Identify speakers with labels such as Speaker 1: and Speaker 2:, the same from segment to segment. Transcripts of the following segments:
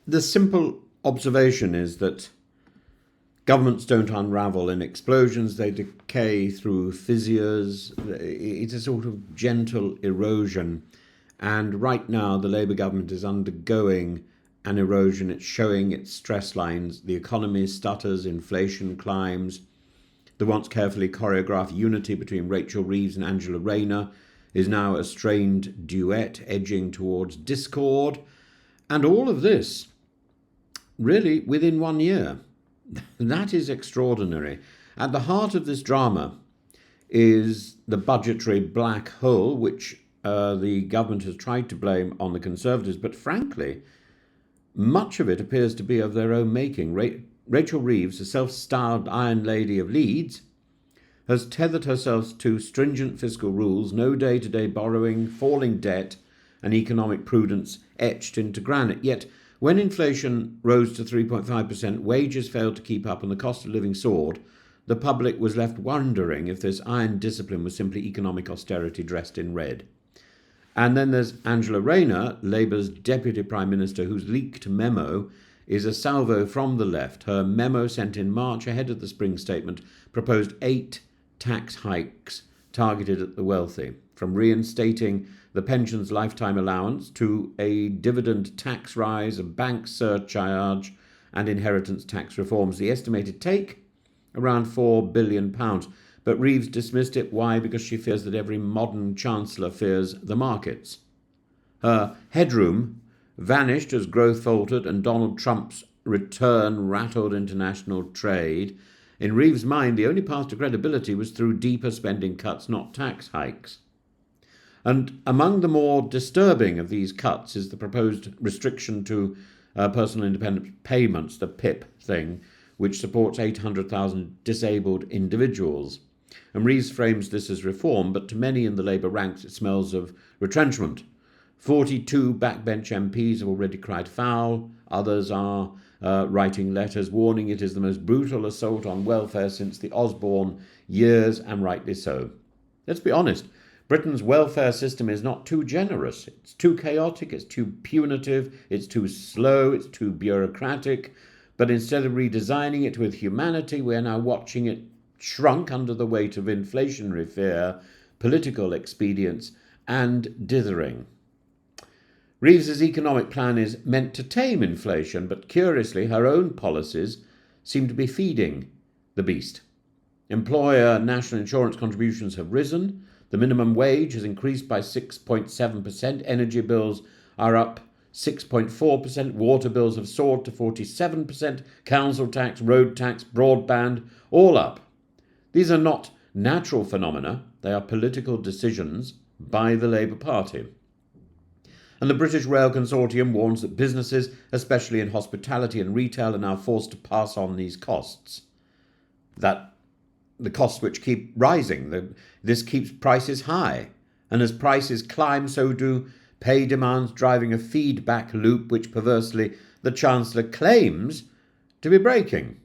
Speaker 1: The simple observation is that governments don't unravel in explosions, they decay through fissures. It's a sort of gentle erosion. And right now, the Labour government is undergoing an erosion. It's showing its stress lines. The economy stutters, inflation climbs. The once carefully choreographed unity between Rachel Reeves and Angela Rayner is now a strained duet edging towards discord. And all of this, really, within 1 year. That is extraordinary. At the heart of this drama is the budgetary black hole, which the government has tried to blame on the Conservatives, but frankly, much of it appears to be of their own making. Rachel Reeves, the self-styled Iron Lady of Leeds, has tethered herself to stringent fiscal rules, no day-to-day borrowing, falling debt, and economic prudence etched into granite. Yet, when inflation rose to 3.5%, wages failed to keep up and the cost of living soared, the public was left wondering if this iron discipline was simply economic austerity dressed in red. And then there's Angela Rayner, Labour's Deputy Prime Minister, whose leaked memo is a salvo from the left. Her memo, sent in March ahead of the spring statement, proposed 8 tax hikes targeted at the wealthy, from reinstating the pension's lifetime allowance to a dividend tax rise, a bank surcharge, and inheritance tax reforms. The estimated take, around £4 billion. But Reeves dismissed it. Why? Because she fears that every modern chancellor fears the markets. Her headroom vanished as growth faltered and Donald Trump's return rattled international trade. In Reeves' mind, the only path to credibility was through deeper spending cuts, not tax hikes. And among the more disturbing of these cuts is the proposed restriction to personal independent payments, the PIP thing, which supports 800,000 disabled individuals. And Reeves frames this as reform, but to many in the Labour ranks it smells of retrenchment. 42 backbench MPs have already cried foul. Others are writing letters warning it is the most brutal assault on welfare since the Osborne years, and rightly so. Let's be honest. Britain's welfare system is not too generous. It's too chaotic, it's too punitive, it's too slow, it's too bureaucratic. But instead of redesigning it with humanity, we're now watching it shrunk under the weight of inflationary fear, political expedience, and dithering. Reeves's economic plan is meant to tame inflation, but curiously, her own policies seem to be feeding the beast. Employer national insurance contributions have risen. The minimum wage has increased by 6.7%. Energy bills are up 6.4%. Water bills have soared to 47%. Council tax, road tax, broadband, all up. These are not natural phenomena. They are political decisions by the Labour Party. And the British Rail Consortium warns that businesses, especially in hospitality and retail, are now forced to pass on these costs. That the costs which keep rising. This keeps prices high. And as prices climb, so do pay demands, driving a feedback loop which perversely the Chancellor claims to be breaking.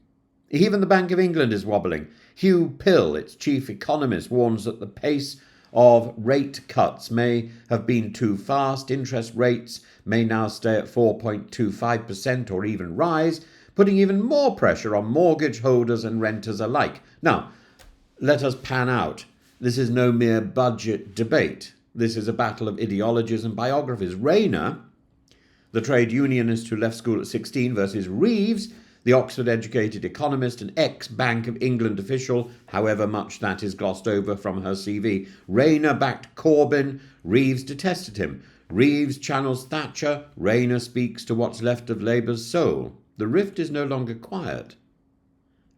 Speaker 1: Even the Bank of England is wobbling. Hugh Pill, its chief economist, warns that the pace of rate cuts may have been too fast. Interest rates may now stay at 4.25% or even rise, putting even more pressure on mortgage holders and renters alike. Now, let us pan out. This is no mere budget debate. This is a battle of ideologies and biographies. Rayner, the trade unionist who left school at 16, versus Reeves, the Oxford-educated economist and ex-Bank of England official, however much that is glossed over from her CV. Rayner backed Corbyn. Reeves detested him. Reeves channels Thatcher. Rayner speaks to what's left of Labour's soul. The rift is no longer quiet.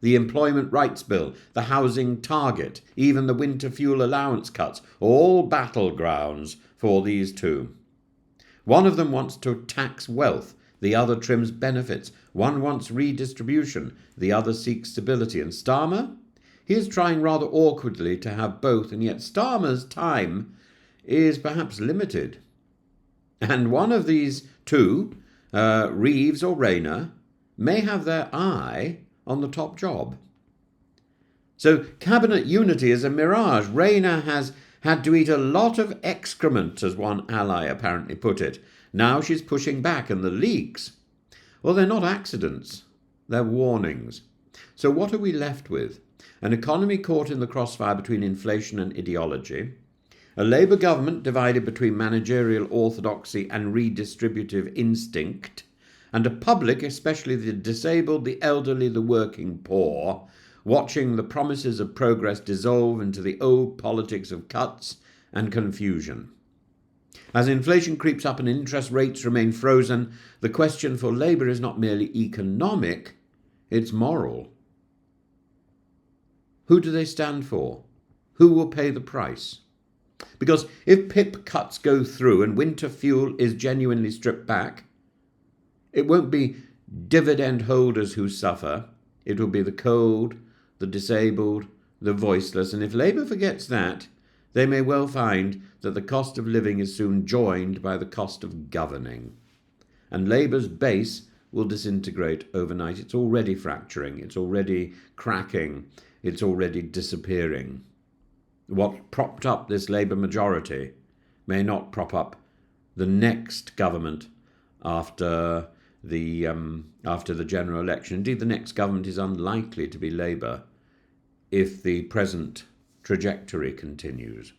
Speaker 1: The Employment Rights Bill, the housing target, even the winter fuel allowance cuts, all battlegrounds for these two. One of them wants to tax wealth, the other trims benefits. One wants redistribution, the other seeks stability. And Starmer? He is trying rather awkwardly to have both, and yet Starmer's time is perhaps limited. And one of these two, Reeves or Rayner, may have their eye on the top job. So cabinet unity is a mirage. Rayner has had to eat a lot of excrement, as one ally apparently put it. Now she's pushing back, and the leaks, Well, they're not accidents, they're warnings. So what are we left with? An economy caught in the crossfire between inflation and ideology, a Labour government divided between managerial orthodoxy and redistributive instinct, and a public, especially the disabled, the elderly, the working poor, watching the promises of progress dissolve into the old politics of cuts and confusion. As inflation creeps up and interest rates remain frozen, the question for Labour is not merely economic, it's moral. Who do they stand for? Who will pay the price? Because if PIP cuts go through and winter fuel is genuinely stripped back, it won't be dividend holders who suffer, it will be the cold, the disabled, the voiceless, and if Labour forgets that, they may well find that the cost of living is soon joined by the cost of governing. And Labour's base will disintegrate overnight. It's already fracturing, it's already cracking, it's already disappearing. What propped up this Labour majority may not prop up the next government after the general election. Indeed, the next government is unlikely to be Labour if the present trajectory continues.